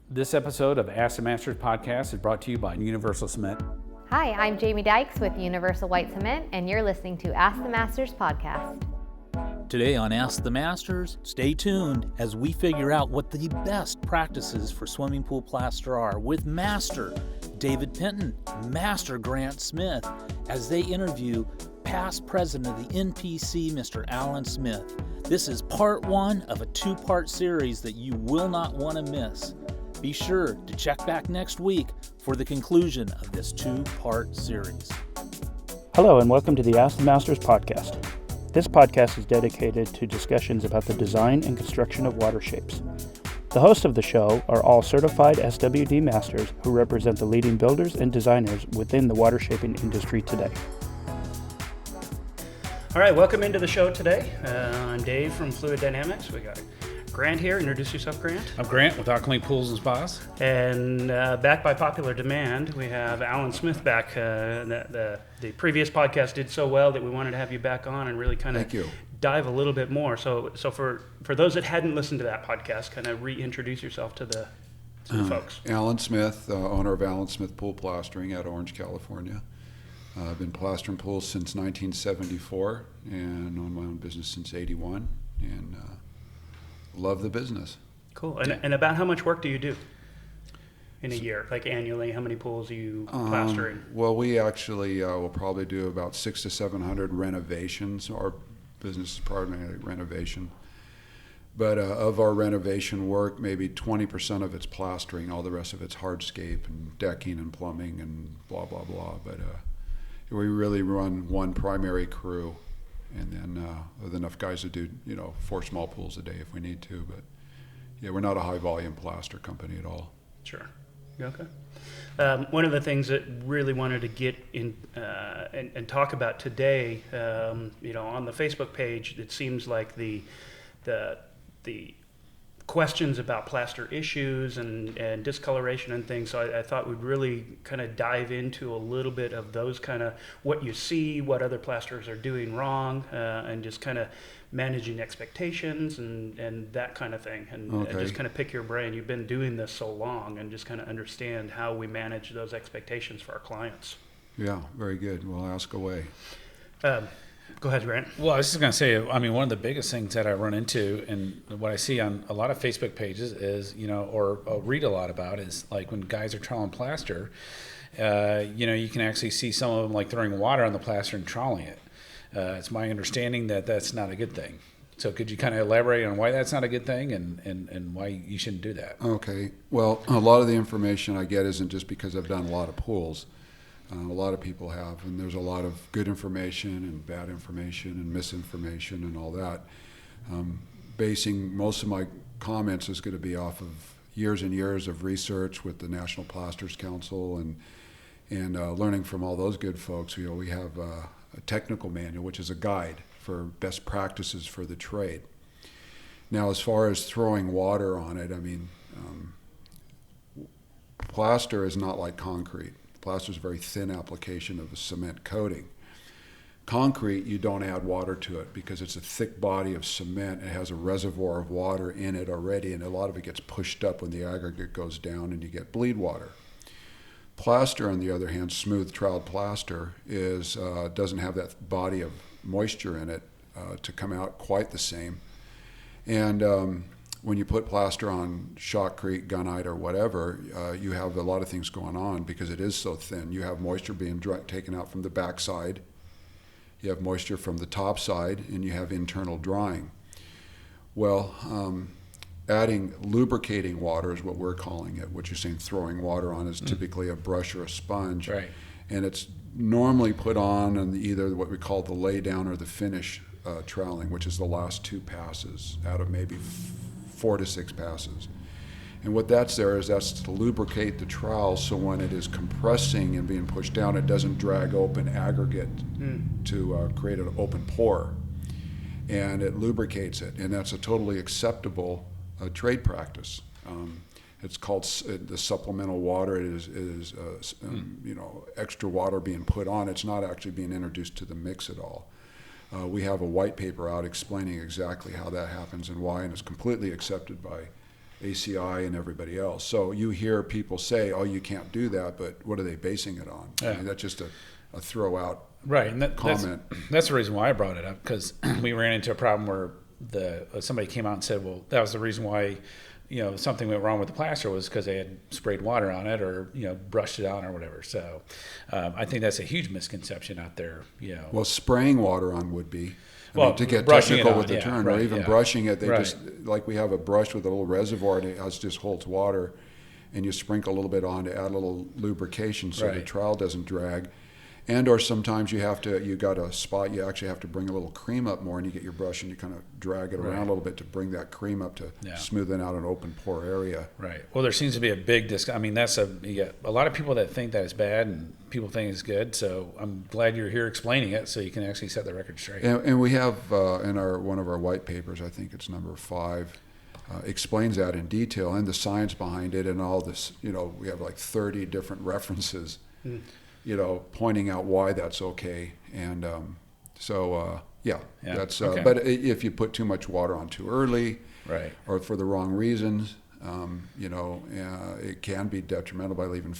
This episode of Ask the Masters podcast is brought to you by Universal Cement. Hi, I'm Jamie Dykes with Universal White Cement, and you're listening to Ask the Masters podcast. Today on Ask the Masters, stay tuned as we figure out what the best practices for swimming pool plaster are with Master David Penton, Master Grant Smith, as they interview past president of the NPC, Mr. Alan Smith. This is part one of a two-part series that you will not want to miss. Be sure to check back next week for the conclusion of this two-part series. Hello and welcome to the Ask the Masters podcast. This podcast is dedicated to discussions about the design and construction of water shapes. The hosts of the show are all certified SWD masters who represent the leading builders and designers within the water shaping industry today. All right, welcome into the show today. I'm Dave from Fluid Dynamics. We got Grant here. Introduce yourself, Grant. I'm Grant with Alkaline Pools and Spas. And back by popular demand, we have Alan Smith back. The previous podcast did so well that we wanted to have you back on and really kind of dive a little bit more. So for those that hadn't listened to that podcast, kind of reintroduce yourself to the folks. Alan Smith, owner of Alan Smith Pool Plastering out of Orange, California. I've been plastering pools since 1974 and owned my own business since 81 and love the business. Cool. And about how much work do you do in a year? Like annually, how many pools are you plastering? Well, we actually will probably do about 600 to 700 renovations. Our business is primarily renovation. But of our renovation work, maybe 20% of it's plastering. All the rest of it's hardscape and decking and plumbing and blah, blah, blah. But we really run one primary crew, and then with enough guys to do 4 small pools a day if we need to. But yeah, we're not a high volume plaster company at all. Sure. Okay. One of the things that really wanted to get in and talk about today, on the Facebook page, it seems like the questions about plaster issues and discoloration and things. So I thought we'd really kind of dive into a little bit of those kind of what you see, what other plasterers are doing wrong, and just kind of managing expectations and that kind of thing. And just kind of pick your brain. You've been doing this so long and just kind of understand how we manage those expectations for our clients. Yeah, very good. We'll ask away. Go ahead, Grant. Well, I was just going to say, one of the biggest things that I run into and what I see on a lot of Facebook pages is, or read a lot about is like when guys are troweling plaster, you can actually see some of them like throwing water on the plaster and troweling it. It's my understanding that that's not a good thing. So could you kind of elaborate on why that's not a good thing and why you shouldn't do that? Okay. Well, a lot of the information I get isn't just because I've done a lot of pools. A lot of people have, and there's a lot of good information and bad information and misinformation and all that. Basing most of my comments is going to be off of years and years of research with the National Plasters Council and learning from all those good folks. We have a technical manual, which is a guide for best practices for the trade. Now, as far as throwing water on it, plaster is not like concrete. Plaster is a very thin application of a cement coating. Concrete, you don't add water to it because it's a thick body of cement. It has a reservoir of water in it already, and a lot of it gets pushed up when the aggregate goes down and you get bleed water. Plaster, on the other hand, smooth troweled plaster, doesn't have that body of moisture in it to come out quite the same. And when you put plaster on shotcrete, gunite, or whatever, you have a lot of things going on because it is so thin. You have moisture being taken out from the backside, you have moisture from the top side, and you have internal drying. Well, adding lubricating water is what we're calling it. What you're saying throwing water on is typically a brush or a sponge. Right. And it's normally put on either what we call the lay down or the finish troweling, which is the last 2 passes out of maybe 4 to 6 passes. And what that's to lubricate the trowel so when it is compressing and being pushed down, it doesn't drag open aggregate to create an open pore. And it lubricates it, and that's a totally acceptable trade practice. It's called the supplemental water. It is extra water being put on. It's not actually being introduced to the mix at all. We have a white paper out explaining exactly how that happens and why, and it's completely accepted by ACI and everybody else. So you hear people say, "Oh, you can't do that," but what are they basing it on? Yeah. I mean, that's just a throw out Right, and comment. That's the reason why I brought it up, because we ran into a problem where somebody came out and said, well, that was the reason why, something went wrong with the plaster was because they had sprayed water on it or, brushed it on or whatever. So I think that's a huge misconception out there, Well, spraying water on would be. Well, to get brushing it technical on, with the yeah, term, right, or even yeah. brushing it, they Right. just, like we have a brush with a little reservoir and it just holds water, and you sprinkle a little bit on to add a little lubrication so the Right. trowel doesn't drag. And or sometimes you got a spot you actually have to bring a little cream up more, and you get your brush and you kind of drag it around Right. a little bit to bring that cream up to smoothen out an open pore area. Right. Well, there seems to be a big I mean, you got a lot of people that think that it's bad and people think it's good. So I'm glad you're here explaining it so you can actually set the record straight. And we have in one of our white papers, I think it's number 5, explains that in detail and the science behind it and all this. We have like 30 different references, pointing out why that's okay. And that's. Okay. But if you put too much water on too early, Right. or for the wrong reasons, it can be detrimental by leaving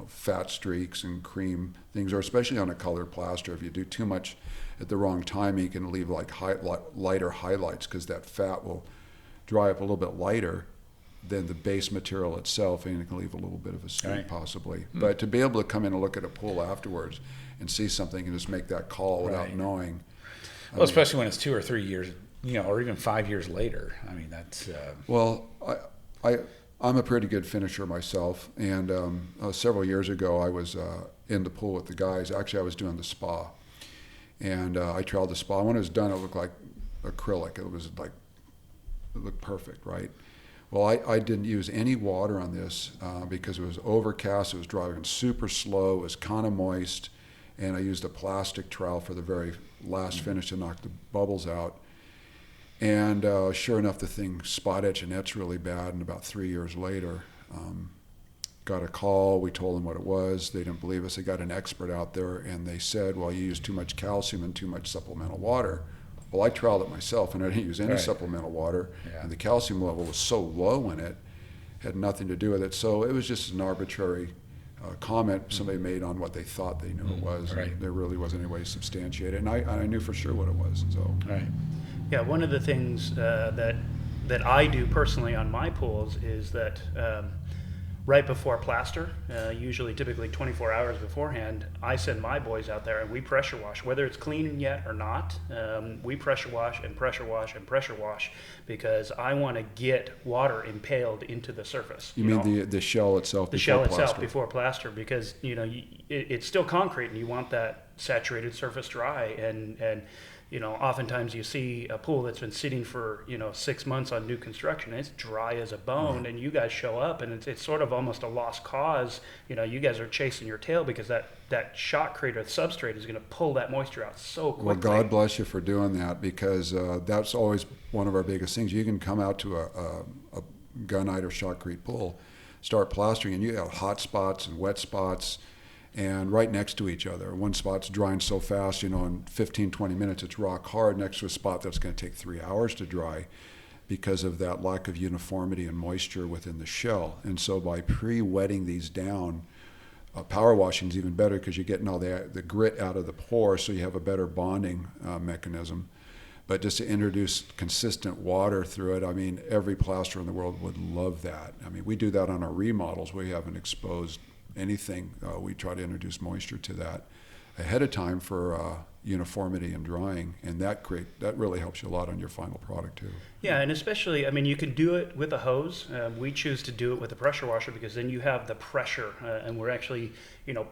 fat streaks and cream things, or especially on a colored plaster. If you do too much at the wrong time, you can leave like lighter highlights, because that fat will dry up a little bit lighter than the base material itself, and it can leave a little bit of a streak Right. possibly. But to be able to come in and look at a pool afterwards and see something and just make that call without Right. knowing. Well, especially when it's 2 or 3 years, or even 5 years later. I mean, that's. Well, I'm a pretty good finisher myself, and several years ago I was in the pool with the guys. Actually, I was doing the spa, and I trialed the spa. When it was done, it looked like acrylic. It looked perfect, right? Well, I didn't use any water on this because it was overcast. It was drying super slow. It was kind of moist, and I used a plastic trowel for the very last finish to knock the bubbles out. And sure enough, the thing spot etch and etch really bad. And about 3 years later, got a call. We told them what it was. They didn't believe us. They got an expert out there, and they said, well, you use too much calcium and too much supplemental water. Well, I trialed it myself, and I didn't use any Right. supplemental water. Yeah. And the calcium level was so low in it, had nothing to do with it. So it was just an arbitrary comment somebody made on what they thought they knew it was. Right. And there really wasn't any way to substantiate it. And I knew for sure what it was. So. Right. Yeah, one of the things that I do personally on my pools is that right before plaster, typically 24 hours beforehand, I send my boys out there and we pressure wash, whether it's clean yet or not. We pressure wash and pressure wash and pressure wash because I want to get water impaled into the surface. You mean the shell itself? The before shell plaster. itself before plaster, because it's still concrete and you want that saturated surface dry, and oftentimes you see a pool that's been sitting for 6 months on new construction, and it's dry as a bone, and you guys show up and it's sort of almost a lost cause. You guys are chasing your tail because that shot crater substrate is going to pull that moisture out so quickly. Well, God bless you for doing that, because that's always one of our biggest things. You can come out to a gunite or shotcrete pool, start plastering, and you have hot spots and wet spots, and right next to each other. One spot's drying so fast, in 15, 20 minutes it's rock hard, next to a spot that's going to take 3 hours to dry because of that lack of uniformity and moisture within the shell. And so by pre-wetting these down, power washing is even better because you're getting all the grit out of the pore, so you have a better bonding mechanism. But just to introduce consistent water through it, I mean, every plasterer in the world would love that. I mean, we do that on our remodels. We haven't exposed anything. We try to introduce moisture to that ahead of time for uniformity and drying, and that really helps you a lot on your final product too. Yeah, and especially, I mean, you can do it with a hose. We choose to do it with a pressure washer because then you have the pressure, and we're actually,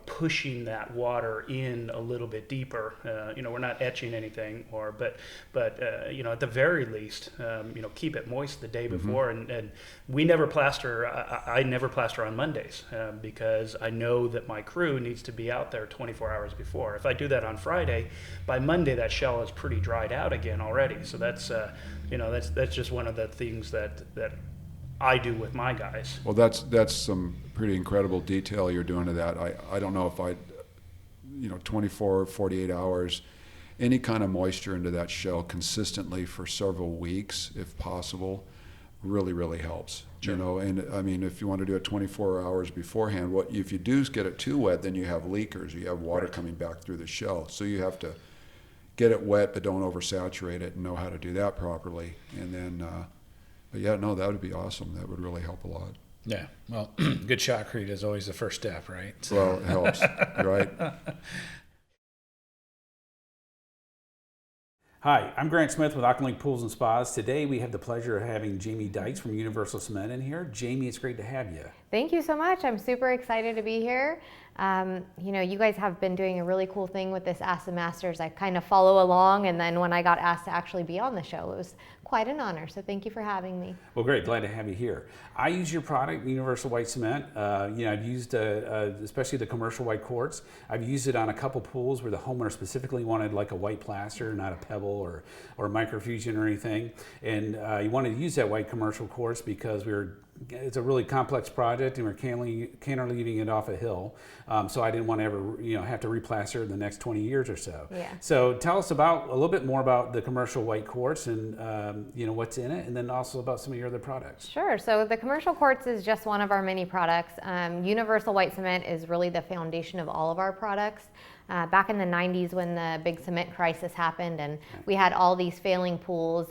pushing that water in a little bit deeper. We're not etching anything, but at the very least, keep it moist the day before. And we never plaster. I never plaster on Mondays because I know that my crew needs to be out there 24 hours before. If I do that on Friday, by Monday that shell is pretty dried out again already. So that's just one of the things that I do with my guys. Well, that's some pretty incredible detail you're doing to that. I don't know if 24, 48 hours, any kind of moisture into that shell consistently for several weeks, if possible, really helps. Sure. You know, and I mean, if you want to do it 24 hours beforehand, if you do get it too wet, then you have leakers. You have water coming back through the shell. So you have to get it wet, but don't oversaturate it, and know how to do that properly. And then, but yeah, no, that would be awesome. That would really help a lot. Yeah. Well, good shotcrete is always the first step, right? So. Well, it helps, right? Hi, I'm Grant Smith with Aqualink Pools and Spas. Today we have the pleasure of having Jamie Dykes from Universal Cement in here. Jamie, it's great to have you. Thank you so much. I'm super excited to be here. You know, you guys have been doing a really cool thing with this Ask the Masters. I kind of follow along, and then when I got asked to actually be on the show, it was quite an honor. So thank you for having me. Well, great. Glad to have you here. I use your product, Universal White Cement. You know, I've used especially the commercial white quartz. I've used it on a couple pools where the homeowner specifically wanted like a white plaster, not a pebble or microfusion or anything. And you wanted to use that white commercial quartz because it's a really complex project, and we're cantilevering it off a hill. So I didn't want to ever, have to replaster in the next 20 years or so. Yeah. So tell us a little bit more about the commercial white quartz and what's in it, and then also about some of your other products. Sure. So the commercial quartz is just one of our many products. Universal White Cement is really the foundation of all of our products. Back in the 90s, when the big cement crisis happened and we had all these failing pools,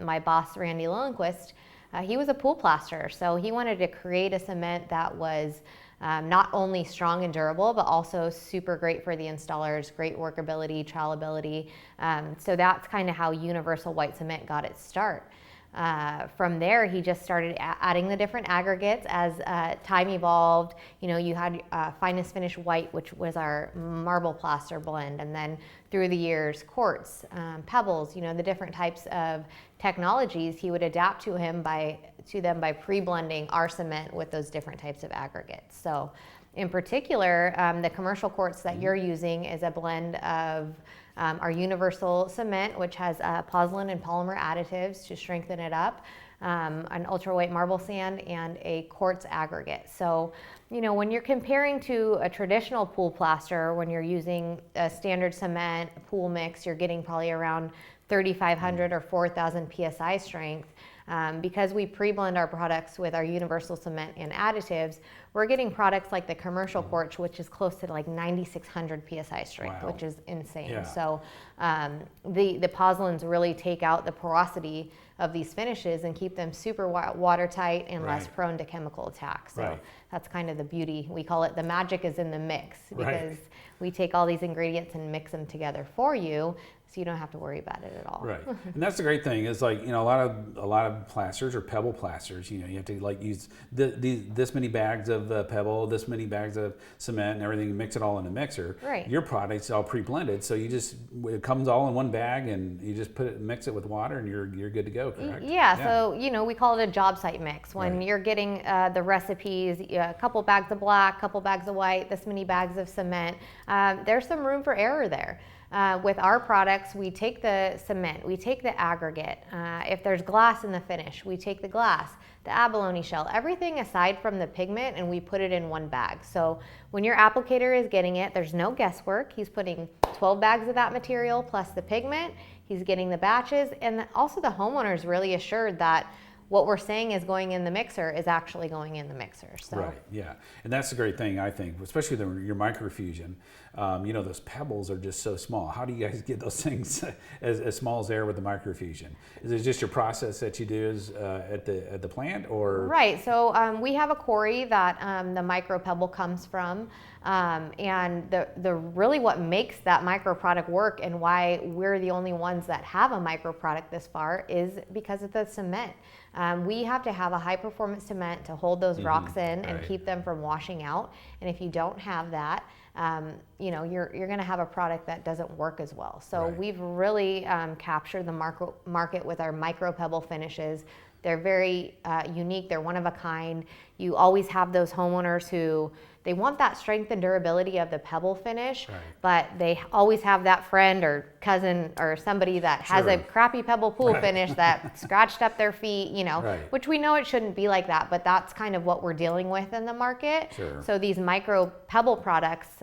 my boss, Randy Lillenquist, he was a pool plasterer, so he wanted to create a cement that was not only strong and durable, but also super great for the installers, great workability, trowelability. So that's kind of how Universal White Cement got its start. From there, he just started adding the different aggregates as time evolved. You know, you had finest finish white, which was our marble plaster blend, and then through the years, quartz, pebbles, the different types of technologies he would adapt to them by pre-blending our cement with those different types of aggregates. So in particular, the commercial quartz that you're using is a blend of our universal cement, which has pozzolan and polymer additives to strengthen it up, an ultra white marble sand, and a quartz aggregate. So, when you're comparing to a traditional pool plaster, when you're using a standard cement pool mix, you're getting probably around 3,500 or 4,000 PSI strength. Because we pre-blend our products with our universal cement and additives, we're getting products like the commercial quartz, which is close to like 9,600 PSI strength, Wow. which is insane. Yeah. So the pozzolans really take out the porosity of these finishes and keep them super watertight and less Right. prone to chemical attack. So Right. that's kind of the beauty. We call it the magic is in the mix, because Right. we take all these ingredients and mix them together for you, so you don't have to worry about it at all. Right, and that's the great thing is like a lot of plasters or pebble plasters. You have to like use this many bags of pebble, this many bags of cement, and everything, and mix it all in a mixer. Right. Your product's all pre-blended, so it comes all in one bag, and you just mix it with water, and you're good to go. Correct? Yeah. So we call it a job site mix. When Right. you're getting the recipes, a couple bags of black, couple bags of white, this many bags of cement. There's some room for error there. With our products, we take the cement, we take the aggregate. If there's glass in the finish, we take the glass, the abalone shell, everything aside from the pigment, and we put it in one bag. So when your applicator is getting it, there's no guesswork. He's putting 12 bags of that material plus the pigment. He's getting the batches, and also the homeowner is really assured that what we're saying is going in the mixer is actually going in the mixer. So. Right, yeah, and that's the great thing, I think, especially your microfusion. Those pebbles are just so small. How do you guys get those things as small as they are with the microfusion? Is it just your process that you do at the plant, or? Right. So we have a quarry that the micro pebble comes from, and the really what makes that micro product work and why we're the only ones that have a micro product this far is because of the cement. We have to have a high performance cement to hold those rocks in and Right. keep them from washing out. And if you don't have that, you're going to have a product that doesn't work as well. So Right. we've really captured the market with our micro pebble finishes. They're very unique. They're one of a kind. You always have those homeowners who they want that strength and durability of the pebble finish, Right. but they always have that friend or cousin or somebody that has a Sure. crappy pebble pool Right. finish that scratched up their feet, Right. which we know it shouldn't be like that, but that's kind of what we're dealing with in the market. Sure. So these micro pebble products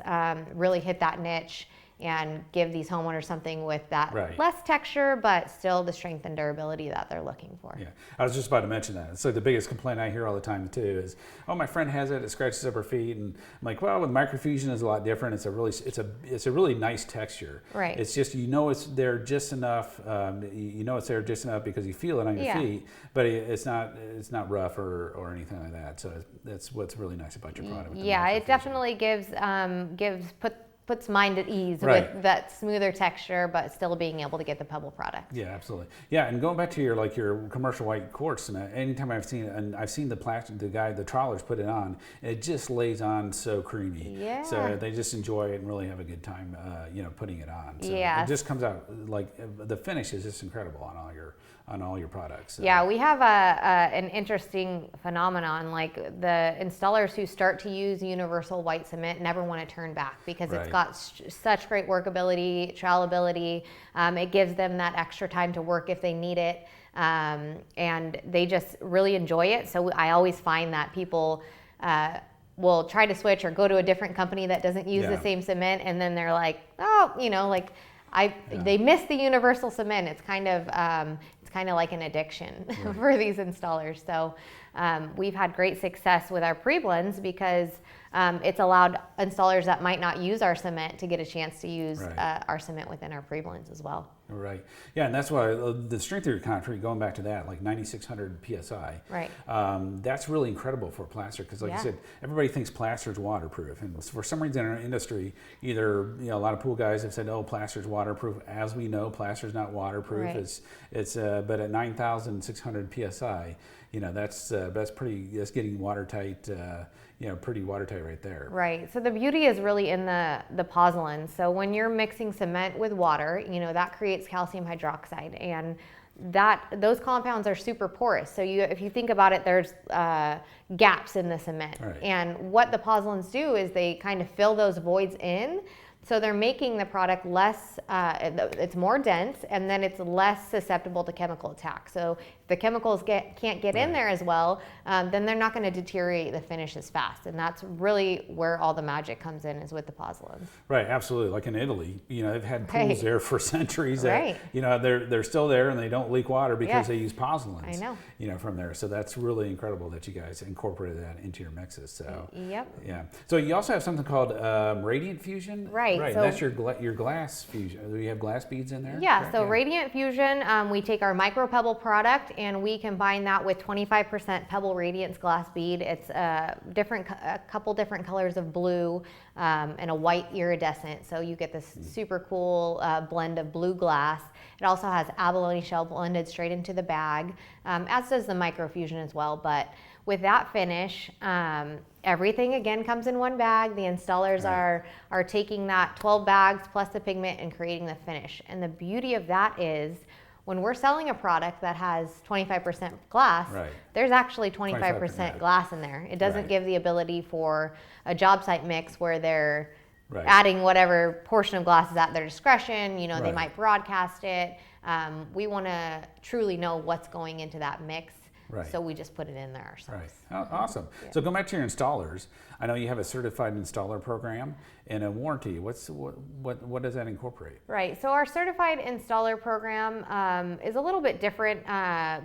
really hit that niche. and give these homeowners something with that Right. less texture, but still the strength and durability that they're looking for. Yeah, I was just about to mention that. So the biggest complaint I hear all the time too is, oh, my friend has it scratches up her feet, and I'm like, well, with microfusion is a lot different. It's a really nice texture. Right. It's just, it's there just enough. It's there just enough because you feel it on your feet, but it's not rough or anything like that. So that's what's really nice about your product. Yeah, it definitely puts mind at ease with that smoother texture, but still being able to get the pebble product. Yeah, absolutely. Yeah, and going back to your commercial white quartz cement, anytime I've seen it, and I've seen the trawlers put it on, it just lays on so creamy. Yeah. So they just enjoy it and really have a good time, putting it on. So Yeah. it just comes out like the finish is just incredible on all your products. So. Yeah, we have an interesting phenomenon. Like the installers who start to use universal white cement never want to turn back because it's got such great workability, trowelability. It gives them that extra time to work if they need it, and they just really enjoy it. So I always find that people will try to switch or go to a different company that doesn't use the same cement, and then they're like, oh, they miss the universal cement. It's kind of like an addiction for these installers. So we've had great success with our pre-blends because it's allowed installers that might not use our cement to get a chance to use our cement within our pre-blends as well. Right. Yeah, and that's why the strength of your concrete, going back to that, like 9,600 PSI, right? That's really incredible for plaster because, like you said, everybody thinks plaster is waterproof, and for some reason in our industry, either a lot of pool guys have said, "Oh, plaster is waterproof." As we know, plaster is not waterproof. Right. It's but at 9,600 PSI, that's getting watertight. Pretty watertight right there. Right. So the beauty is really in the pozzolan. So when you're mixing cement with water, that creates calcium hydroxide, and those compounds are super porous. So if you think about it, there's gaps in the cement, and what the pozzolans do is they kind of fill those voids in. So they're making the product less, it's more dense, and then it's less susceptible to chemical attack. So if the chemicals can't get in there as well, then they're not going to deteriorate the finish as fast. And that's really where all the magic comes in, is with the pozzolans. Right, absolutely. Like in Italy, they've had pools there for centuries. Right. They're still there and they don't leak water because they use pozzolans. I know. From there. So that's really incredible that you guys incorporated that into your mixes. So. Yep. Yeah. So you also have something called radiant fusion. Right. Right. So that's your glass fusion. Do you have glass beads in there? Yeah. So radiant fusion, we take our micro pebble product and we combine that with 25% pebble radiance glass bead. It's a couple different colors of blue and a white iridescent. So you get this super cool blend of blue glass. It also has abalone shell blended straight into the bag, as does the microfusion as well. But with that finish, everything again comes in one bag. The installers are taking that 12 bags plus the pigment and creating the finish. And the beauty of that is, when we're selling a product that has 25% glass, there's actually 25% glass in there. It doesn't give the ability for a job site mix where they're adding whatever portion of glass is at their discretion. They might broadcast it. We want to truly know what's going into that mix. So we just put it in there ourselves. Oh, awesome. Yeah. So going back to your installers, I know you have a certified installer program and a warranty. What does that incorporate? Right. So our certified installer program is a little bit different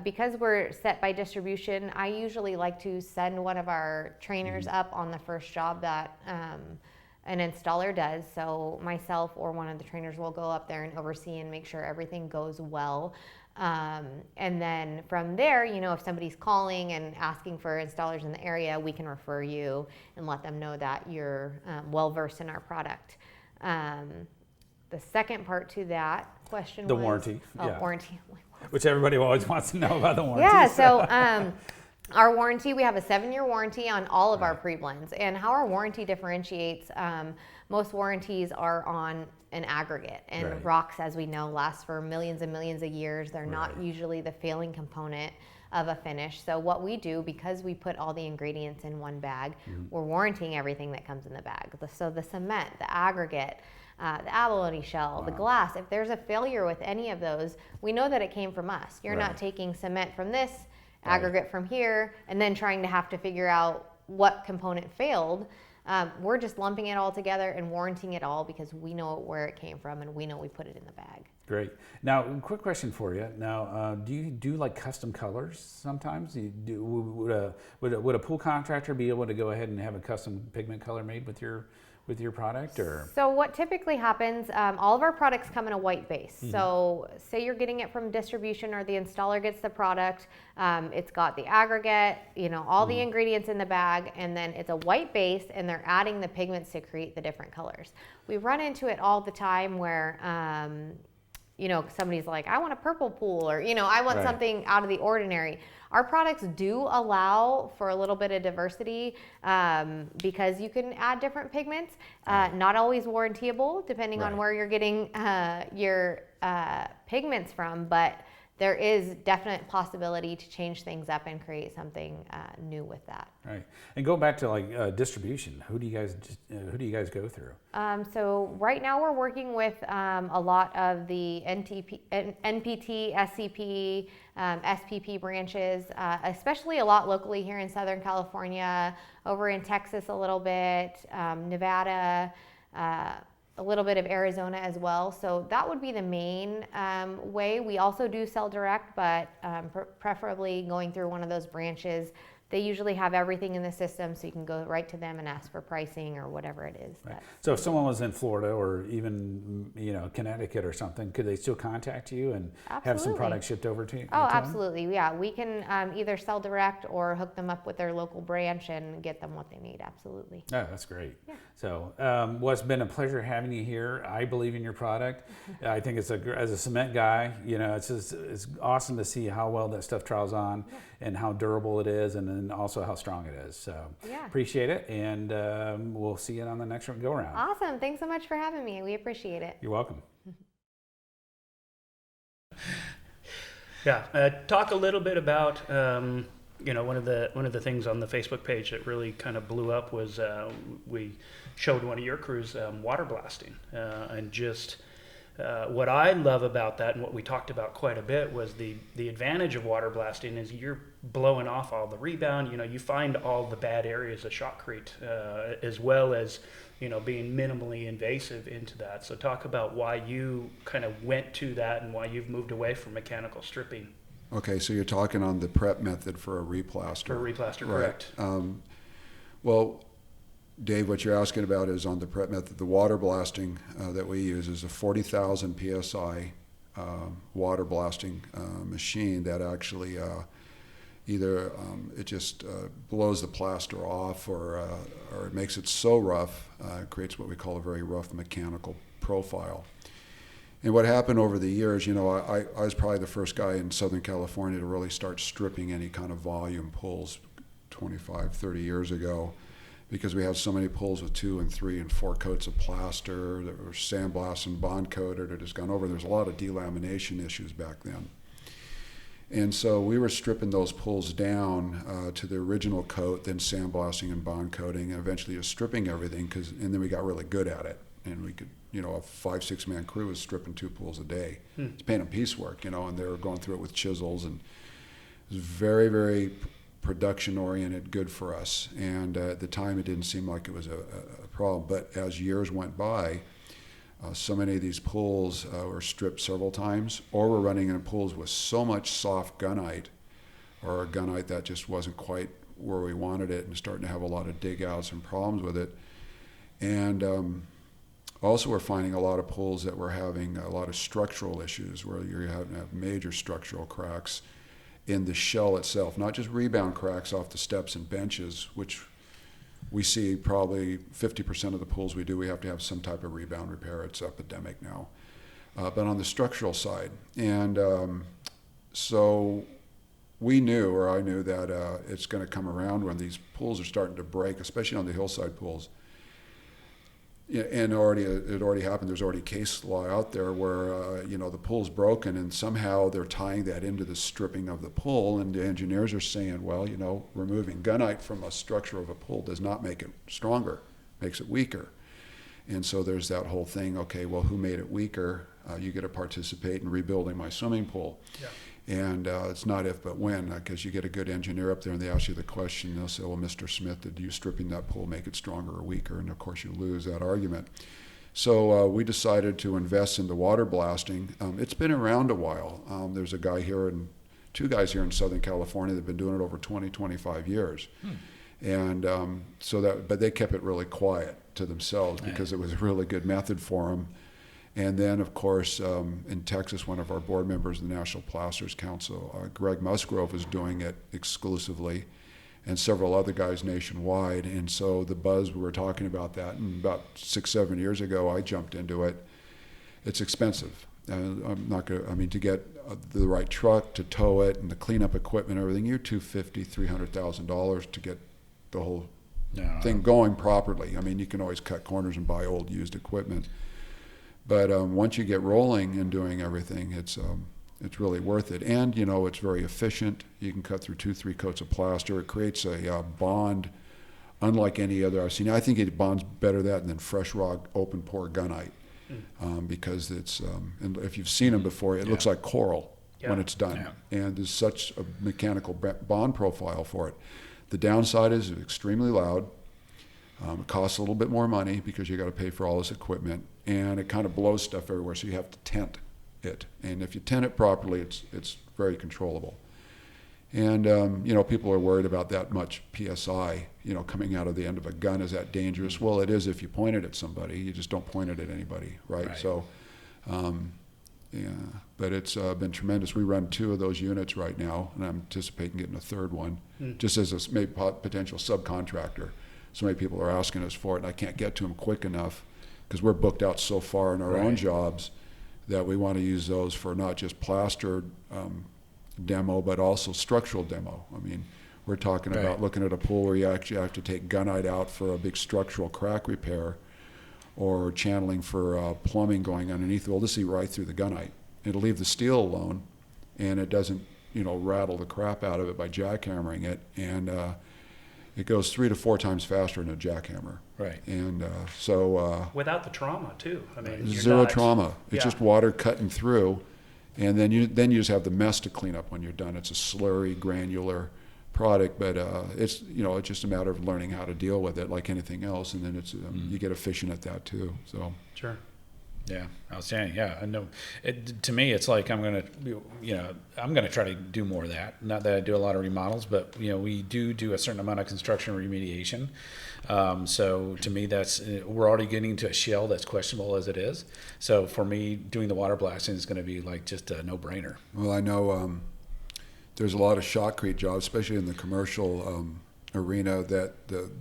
because we're set by distribution. I usually like to send one of our trainers up on the first job that an installer does. So myself or one of the trainers will go up there and oversee and make sure everything goes well. And then from there, if somebody's calling and asking for installers in the area, we can refer you and let them know that you're well versed in our product. The second part to that question was... The warranty. Warranty. Which everybody always wants to know about the warranty. Yeah, so our warranty, we have a 7-year warranty on all of our pre-blends. And how our warranty differentiates, most warranties are on an aggregate, and rocks, as we know, last for millions and millions of years. They're not usually the failing component of a finish. So what we do, because we put all the ingredients in one bag, we're warranting everything that comes in the bag. So the cement, the aggregate, the abalone shell, the glass, if there's a failure with any of those, we know that it came from us. You're not taking cement from this, aggregate from here, and then trying to have to figure out what component failed. We're just lumping it all together and warranting it all because we know where it came from and we know we put it in the bag. Great. Now, quick question for you. Now, do you do like custom colors sometimes? Would a pool contractor be able to go ahead and have a custom pigment color made with your product, or? So what typically happens, all of our products come in a white base. So say you're getting it from distribution or the installer gets the product, it's got the aggregate, all the ingredients in the bag, and then it's a white base and they're adding the pigments to create the different colors. We run into it all the time where, somebody's like, I want a purple pool, or, I want something out of the ordinary. Our products do allow for a little bit of diversity because you can add different pigments, not always warrantyable depending on where you're getting your pigments from, but there is definite possibility to change things up and create something new with that. Right. And go back to like distribution. Who do you guys go through? So right now we're working with a lot of the NPT, SCP, SPP branches, especially a lot locally here in Southern California, over in Texas a little bit, Nevada, a little bit of Arizona as well. So that would be the main way. We also do sell direct, but preferably going through one of those branches. They usually have everything in the system, so you can go right to them and ask for pricing or whatever it is. Right. So if someone was in Florida or even Connecticut or something, could they still contact you and have some products shipped over to you? Oh, absolutely. Yeah, we can either sell direct or hook them up with their local branch and get them what they need. Absolutely. Oh, that's great. Yeah. So, well, it's been a pleasure having you here. I believe in your product. I think as a cement guy, it's awesome to see how well that stuff trials on and how durable it is, and then also how strong it is. So, appreciate it, and we'll see you on the next go around. Awesome. Thanks so much for having me. We appreciate it. You're welcome. Talk a little bit about one of the things on the Facebook page that really kind of blew up was we showed one of your crews water blasting, and just what I love about that and what we talked about quite a bit was the advantage of water blasting is you're blowing off all the rebound. You find all the bad areas of shotcrete, as well as being minimally invasive into that. So talk about why you kind of went to that and why you've moved away from mechanical stripping. Okay, so you're talking on the prep method for a replaster. For a replaster, right. Correct. Well, Dave, what you're asking about is on the prep method. The water blasting that we use is a 40,000 PSI water blasting machine that actually either it just blows the plaster off or it makes it so rough, it creates what we call a very rough mechanical profile. And what happened over the years, I was probably the first guy in Southern California to really start stripping any kind of volume pools 25, 30 years ago, because we had so many pools with 2 and 3 and 4 coats of plaster that were sandblasted and bond coated or just gone over. There's a lot of delamination issues back then. And so we were stripping those pools down to the original coat, then sandblasting and bond coating, and eventually just stripping everything, and then we got really good at it. And we could, a 5-6 man crew was stripping 2 pools a day. It's paint and piecework, and they were going through it with chisels, and it was very, very production oriented, good for us. And at the time, it didn't seem like it was a problem. But as years went by, so many of these pools were stripped several times, or were running in pools with so much soft gunite, or a gunite that just wasn't quite where we wanted it, and starting to have a lot of dig outs and problems with it. And also, we're finding a lot of pools that were having a lot of structural issues, where you're having to have major structural cracks in the shell itself, not just rebound cracks off the steps and benches, which we see probably 50% of the pools we do, we have to have some type of rebound repair. It's epidemic now. But on the structural side. And so we knew, or I knew, that it's going to come around when these pools are starting to break, especially on the hillside pools. And it already happened. There's already case law out there where the pool's broken, and somehow they're tying that into the stripping of the pool. And the engineers are saying, well, removing gunite from a structure of a pool does not make it stronger, makes it weaker. And so there's that whole thing. Okay, well, who made it weaker? You get to participate in rebuilding my swimming pool. Yeah. And it's not if but when, because you get a good engineer up there and they ask you the question, they'll say, well, Mr. Smith, did you stripping that pool make it stronger or weaker? And of course you lose that argument. So we decided to invest into water blasting. It's been around a while. There's a guy here and two guys here in Southern California that have been doing it over 20, 25 years. And but they kept it really quiet to themselves because it was a really good method for them. And then, of course, in Texas, one of our board members of the National Plasters Council, Greg Musgrove, is doing it exclusively, and several other guys nationwide. And so the buzz, we were talking about that, and about 6-7 years ago, I jumped into it. It's expensive. I'm not going to, I mean, to get the right truck to tow it and the cleanup equipment and everything, you're $250,000, $300,000 to get the whole thing going properly. I mean, you can always cut corners and buy old used equipment. But once you get rolling and doing everything, it's really worth it. And, you know, it's very efficient. You can cut through 2-3 coats of plaster. It creates a bond unlike any other I've seen. I think it bonds better than fresh rock open pore gunite because it's, and if you've seen them before, it looks like coral when it's done. And there's such a mechanical bond profile for it. The downside is it's extremely loud. It costs a little bit more money because you got to pay for all this equipment, and it kind of blows stuff everywhere, so you have to tent it. And if you tent it properly, it's very controllable. And you know, people are worried about that much PSI, you know, coming out of the end of a gun. Is that dangerous? Well, it is if you point it at somebody. You just don't point it at anybody, right? So, yeah, but it's been tremendous. We run 2 of those units right now, and I'm anticipating getting a 3rd one, just as a maybe potential subcontractor. So many people are asking us for it, and I can't get to them quick enough because we're booked out so far in our own jobs that we want to use those for not just plaster demo, but also structural demo. I mean, we're talking about looking at a pool where you actually have to take gunite out for a big structural crack repair or channeling for plumbing going underneath. Well, this will see right through the gunite. It'll leave the steel alone, and it doesn't, you know, rattle the crap out of it by jackhammering it. And it goes 3 to 4 times faster than a jackhammer. Right. And without the trauma too. I mean, zero trauma. It's just water cutting through, and then you just have the mess to clean up when you're done. It's a slurry, granular product, but it's, you know, it's just a matter of learning how to deal with it like anything else, and then it's you get efficient at that too. So sure. Yeah, outstanding. Yeah, I know. To me, it's like I'm gonna try to do more of that. Not that I do a lot of remodels, but you know, we do a certain amount of construction remediation. So to me, we're already getting to a shell that's questionable as it is. So for me, doing the water blasting is going to be like just a no-brainer. Well, I know there's a lot of shotcrete jobs, especially in the commercial arena, that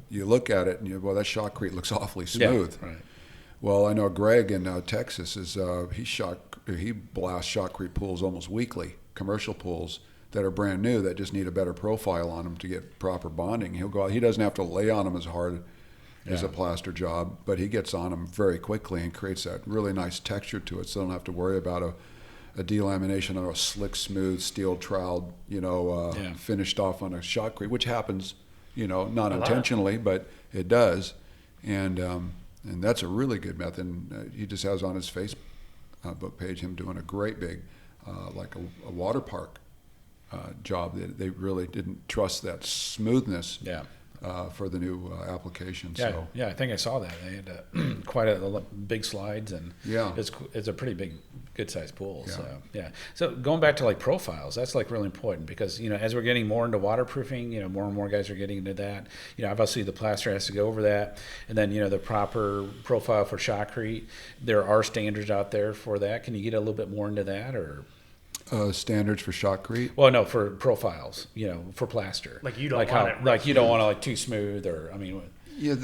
you look at it and you, well, that shotcrete looks awfully smooth. Yeah, right. Well, I know Greg in Texas he blasts shotcrete pools almost weekly, commercial pools that are brand new that just need a better profile on them to get proper bonding. He'll go out, he doesn't have to lay on them as hard as a plaster job, but he gets on them very quickly and creates that really nice texture to it, so they don't have to worry about a delamination or a slick, smooth, steel trowel, finished off on a shotcrete, which happens, you know, not intentionally, but it does. And that's a really good method. He just has on his Facebook page him doing a great big, like a water park job. They really didn't trust that smoothness for the new application. Yeah, I think I saw that. They had quite a big slides, and it's a pretty big, good-sized pool. So going back to like profiles, that's like really important because, you know, as we're getting more into waterproofing, you know, more and more guys are getting into that. You know, obviously the plaster has to go over that, and then, you know, the proper profile for shotcrete. There are standards out there for that. Can you get a little bit more into that, or? Standards for shotcrete? Well, no, for profiles, you know, for plaster. Like you don't want it. Like you don't want it like too smooth, or I mean. Yeah,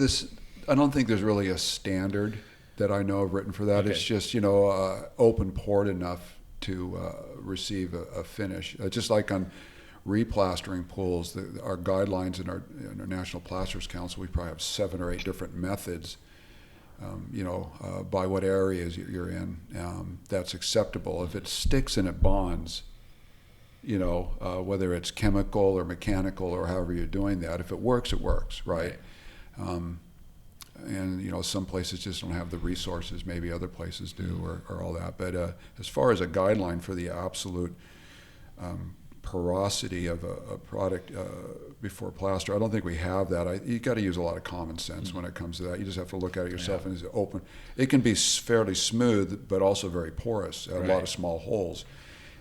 I don't think there's really a standard that I know of written for that. Okay. It's just, you know, open poured enough to receive a finish. Just like on replastering pools, our guidelines in our National Plasters Council, we probably have 7 or 8 different methods. By what areas you're in, that's acceptable. If it sticks and it bonds, you know, whether it's chemical or mechanical or however you're doing that, if it works, right? And, you know, some places just don't have the resources, maybe other places do, or all that. But as far as a guideline for the absolute porosity of a product before plaster. I don't think we have that. You got to use a lot of common sense when it comes to that. You just have to look at it yourself and it's open. It can be fairly smooth, but also very porous, a lot of small holes.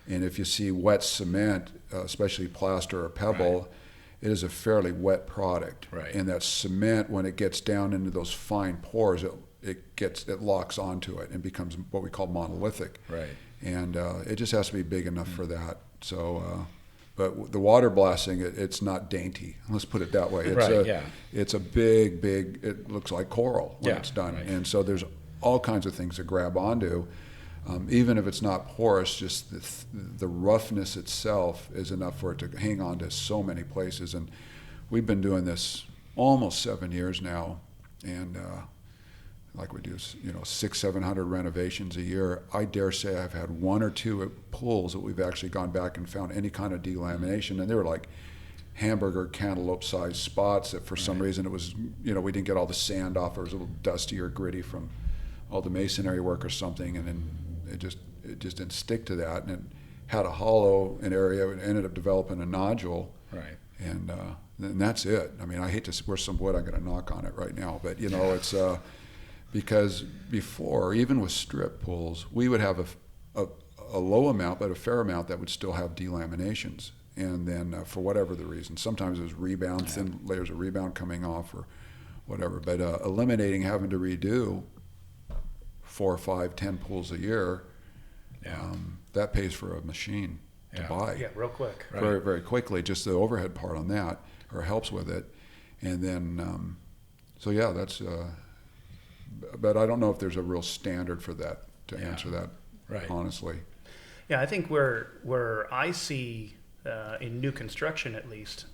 And if you see wet cement, especially plaster or pebble, it is a fairly wet product. Right. And that cement, when it gets down into those fine pores, it locks onto it and becomes what we call monolithic. Right. And it just has to be big enough for that. So, but the water blasting, it's not dainty. Let's put it that way. It's a big, it looks like coral when it's done. Right. And so there's all kinds of things to grab onto. Even if it's not porous, just the roughness itself is enough for it to hang on to so many places. And we've been doing this almost 7 years now, and like we do, 600-700 renovations a year. I dare say I've had 1 or 2 pools that we've actually gone back and found any kind of delamination, and they were like hamburger cantaloupe-sized spots that for some reason it was, we didn't get all the sand off, or it was a little dusty or gritty from all the masonry work or something, and then it just didn't stick to that, and it had a hollow an area and ended up developing a nodule. Right. And that's it. I mean, I hate to, where's some wood, I'm going to knock on it right now, but it's because before, even with strip pools, we would have a low amount, but a fair amount that would still have delaminations. And then for whatever the reason, sometimes it was rebound, thin layers of rebound coming off or whatever, but eliminating having to redo 4, 5, 10 pools a year, that pays for a machine to buy. Yeah, real quick. Very, very quickly, just the overhead part on that, or helps with it. And then, that's, but I don't know if there's a real standard for that to answer that, honestly. Yeah, I think where I see, in new construction at least,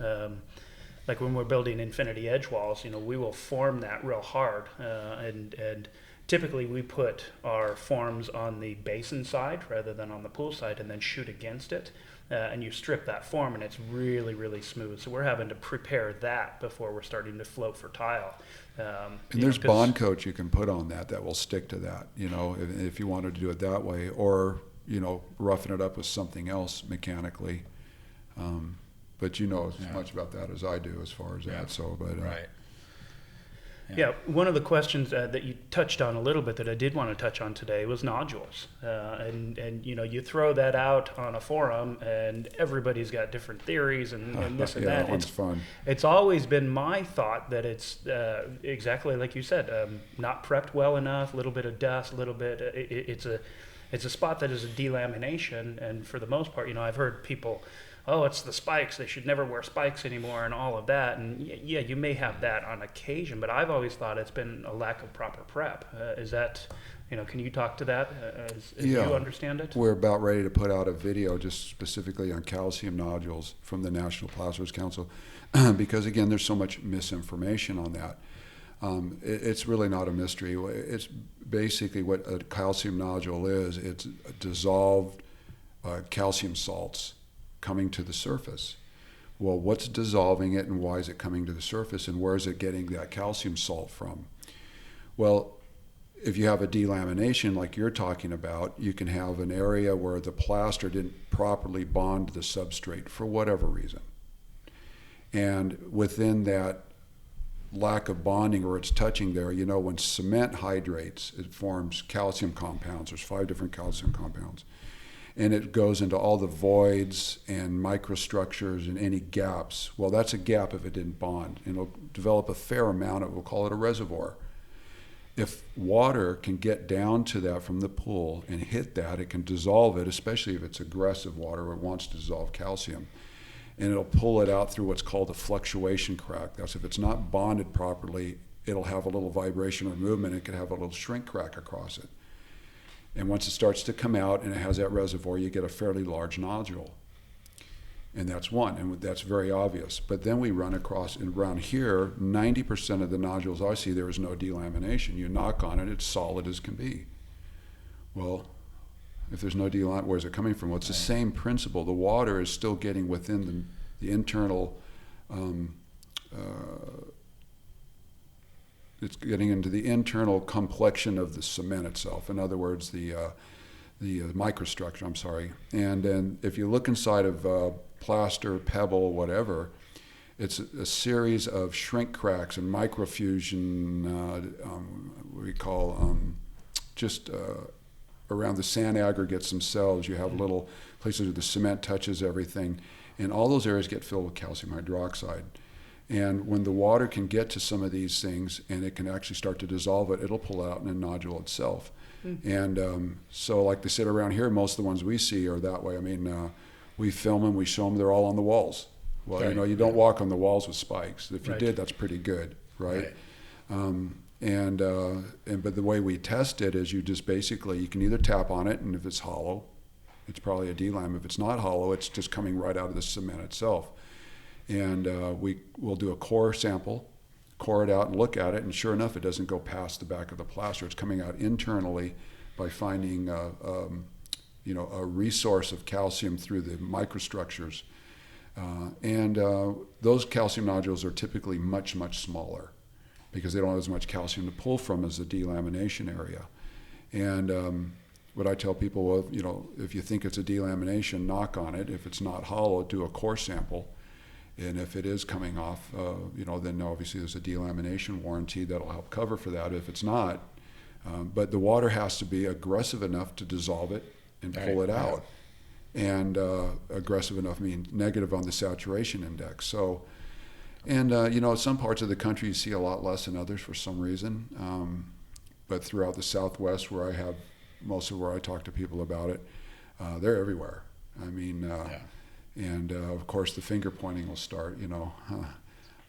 like when we're building infinity edge walls, we will form that real hard, and typically we put our forms on the basin side rather than on the pool side, and then shoot against it, and you strip that form and it's really, really smooth. So we're having to prepare that before we're starting to float for tile. And there's bond coat you can put on that will stick to that, if you wanted to do it that way, or roughing it up with something else mechanically. But as much about that as I do as far as that. So, but Yeah, one of the questions that you touched on a little bit that I did want to touch on today was nodules, and you throw that out on a forum, and everybody's got different theories and this and that. That one's fun. It's always been my thought that it's exactly like you said, not prepped well enough, a little bit of dust, a little bit. It's a spot that is a delamination, and for the most part, I've heard people, oh, it's the spikes, they should never wear spikes anymore and all of that. And yeah, you may have that on occasion, but I've always thought it's been a lack of proper prep. Is that, can you talk to that as you understand it? We're about ready to put out a video just specifically on calcium nodules from the National Plasterers Council because, again, there's so much misinformation on that. It's really not a mystery. It's basically what a calcium nodule is. It's dissolved calcium salts coming to the surface. Well, what's dissolving it, and why is it coming to the surface, and where is it getting that calcium salt from? Well, if you have a delamination like you're talking about, you can have an area where the plaster didn't properly bond the substrate for whatever reason. And within that lack of bonding, or it's touching there, when cement hydrates, it forms calcium compounds. There's 5 different calcium compounds. And it goes into all the voids and microstructures and any gaps. Well, that's a gap if it didn't bond. And it'll develop a fair amount of, we'll call it a reservoir. If water can get down to that from the pool and hit that, it can dissolve it, especially if it's aggressive water where it wants to dissolve calcium. And it'll pull it out through what's called a fluctuation crack. That's if it's not bonded properly, it'll have a little vibration or movement. It could have a little shrink crack across it. And once it starts to come out and it has that reservoir, you get a fairly large nodule. And that's one, and that's very obvious. But then we run across, and around here, 90% of the nodules I see, there is no delamination. You knock on it, it's solid as can be. Well, if there's no delamination, where's it coming from? Well, it's the same principle. The water is still getting within the internal, it's getting into the internal complexion of the cement itself. In other words, the the microstructure, I'm sorry. And then if you look inside of plaster, pebble, whatever, it's a series of shrink cracks and microfusion, what we call just around the sand aggregates themselves. You have little places where the cement touches everything, and all those areas get filled with calcium hydroxide. And when the water can get to some of these things and it can actually start to dissolve it, it'll pull out in a nodule itself. And so like they said around here, most of the ones we see are that way. I mean, we film them, we show them, they're all on the walls. Well, Right. you know, you don't walk on the walls with spikes. If you Right. did, that's pretty good, right? Right. But the way we test it is you just basically, you can either tap on it, and if it's hollow, it's probably a D-lime. If it's not hollow, it's just coming right out of the cement itself. And we'll do a core sample, core it out and look at it, and sure enough, it doesn't go past the back of the plaster. It's coming out internally by finding a resource of calcium through the microstructures. Those calcium nodules are typically much, much smaller because they don't have as much calcium to pull from as the delamination area. And what I tell people, well, you know, if you think it's a delamination, knock on it. If it's not hollow, do a core sample. And if it is coming off, then obviously there's a delamination warranty that'll help cover for that. If it's not, but the water has to be aggressive enough to dissolve it and pull it out. And aggressive enough means negative on the saturation index. So, some parts of the country you see a lot less than others for some reason. But throughout the Southwest, where I have most of where I talk to people about it, they're everywhere. I mean, and of course the finger pointing will start,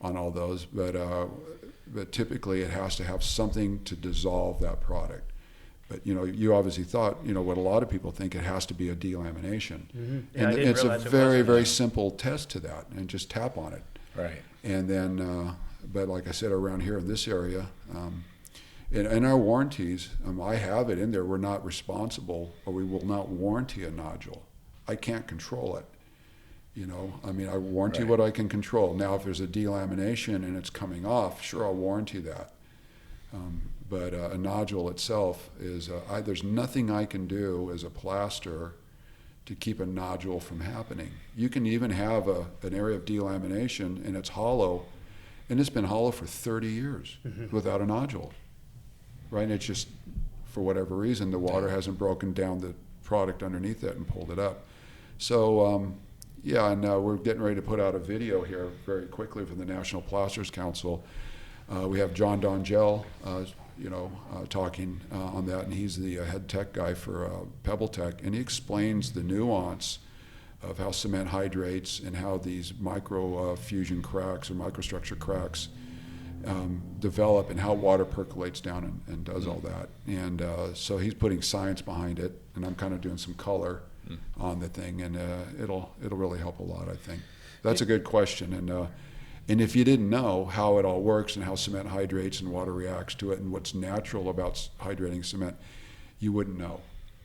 on all those. But typically it has to have something to dissolve that product. But you obviously thought, what a lot of people think, it has to be a delamination. Mm-hmm. Yeah, And I didn't it's a realize it very, wasn't. very simple test to that, and just tap on it. Right. And then, but like I said, around here in this area, in our warranties, I have it in there. We're not responsible, or we will not warranty a nodule. I can't control it. I warranty Right. what I can control. Now, if there's a delamination and it's coming off, sure, I'll warranty that. But a nodule itself is, there's nothing I can do as a plaster to keep a nodule from happening. You can even have an area of delamination and it's hollow, and it's been hollow for 30 years without a nodule, right? And it's just, for whatever reason, the water hasn't broken down the product underneath it and pulled it up. So, and we're getting ready to put out a video here very quickly for the National Plasters Council. We have John Dongell, talking on that, and he's the head tech guy for Pebble Tech, and he explains the nuance of how cement hydrates and how these micro fusion cracks or microstructure cracks develop, and how water percolates down and does all that. And so he's putting science behind it, and I'm kind of doing some color on the thing, and it'll really help a lot, I think. That's a good question. And if you didn't know how it all works and how cement hydrates and water reacts to it and what's natural about hydrating cement, you wouldn't know.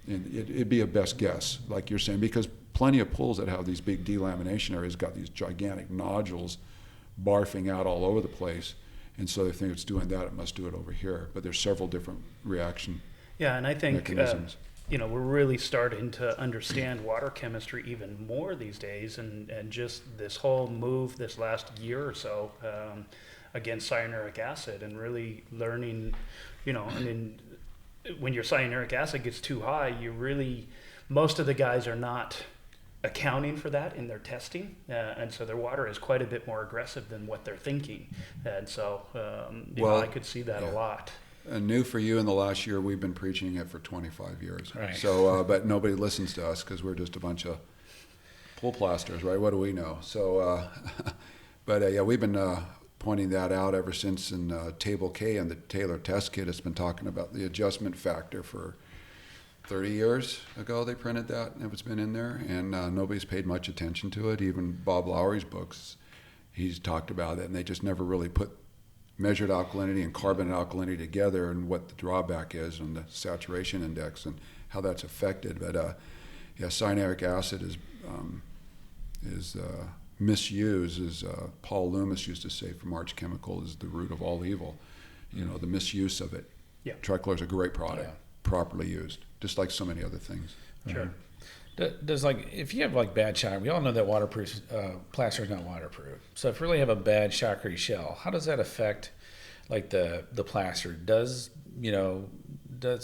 And it'd be a best guess, like you're saying, because plenty of pools that have these big delamination areas got these gigantic nodules barfing out all over the place. And so they think it's doing that, it must do it over here. But there's several different reaction Yeah, and I think mechanisms. we're really starting to understand water chemistry even more these days, and just this whole move this last year or so against cyanuric acid, and really learning, when your cyanuric acid gets too high, most of the guys are not accounting for that in their testing, and so their water is quite a bit more aggressive than what they're thinking, and so I could see that a lot. And new for you in the last year, we've been preaching it for 25 years. Right. So, but nobody listens to us because we're just a bunch of pool plasters, right? What do we know? So, we've been pointing that out ever since in Table K and the Taylor test kit. It's been talking about the adjustment factor for 30 years ago. They printed that, and it's been in there, and nobody's paid much attention to it. Even Bob Lowry's books, he's talked about it, and they just never really put measured alkalinity and carbonate alkalinity together, and what the drawback is and the saturation index and how that's affected. But cyanuric acid is misused, as Paul Loomis used to say from Arch Chemical, is the root of all evil. The misuse of it. Yeah. Trichlor is a great product. properly used, just like so many other things. Sure. Does like, if you have like bad shock, we all know that waterproof plaster is not waterproof. So if you really have a bad shotcrete shell, how does that affect like the plaster? Does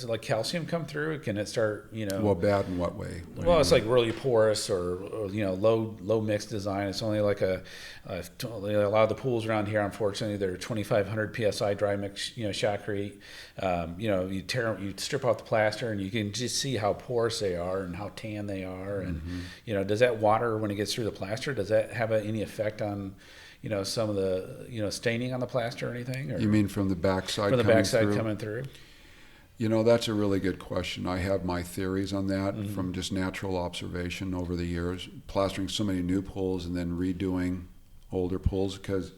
like calcium come through? Can it start, Well, bad in what way? Well, it's like really porous or low mix design. It's only like a lot of the pools around here, unfortunately, they're 2,500 psi dry mix, shotcrete. You strip off the plaster and you can just see how porous they are and how tan they are. And does that water, when it gets through the plaster, does that have any effect on some of the staining on the plaster or anything? Or you mean from the backside? From the backside coming through. That's a really good question. I have my theories on that from just natural observation over the years, plastering so many new pools and then redoing older pools. Because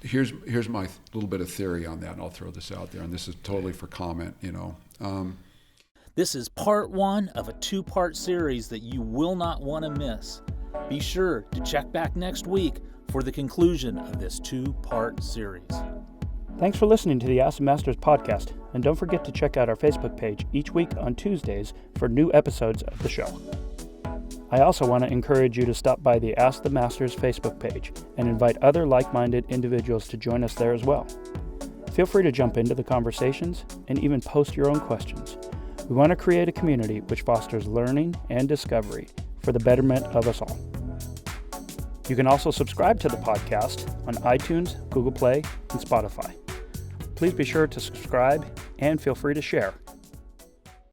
here's my little bit of theory on that, and I'll throw this out there, and this is totally for comment. This is part 1 of a 2-part series that you will not want to miss. Be sure to check back next week for the conclusion of this 2-part series. Thanks for listening to the Ask the Masters podcast, and don't forget to check out our Facebook page each week on Tuesdays for new episodes of the show. I also want to encourage you to stop by the Ask the Masters Facebook page and invite other like-minded individuals to join us there as well. Feel free to jump into the conversations and even post your own questions. We want to create a community which fosters learning and discovery for the betterment of us all. You can also subscribe to the podcast on iTunes, Google Play, and Spotify. Please be sure to subscribe and feel free to share.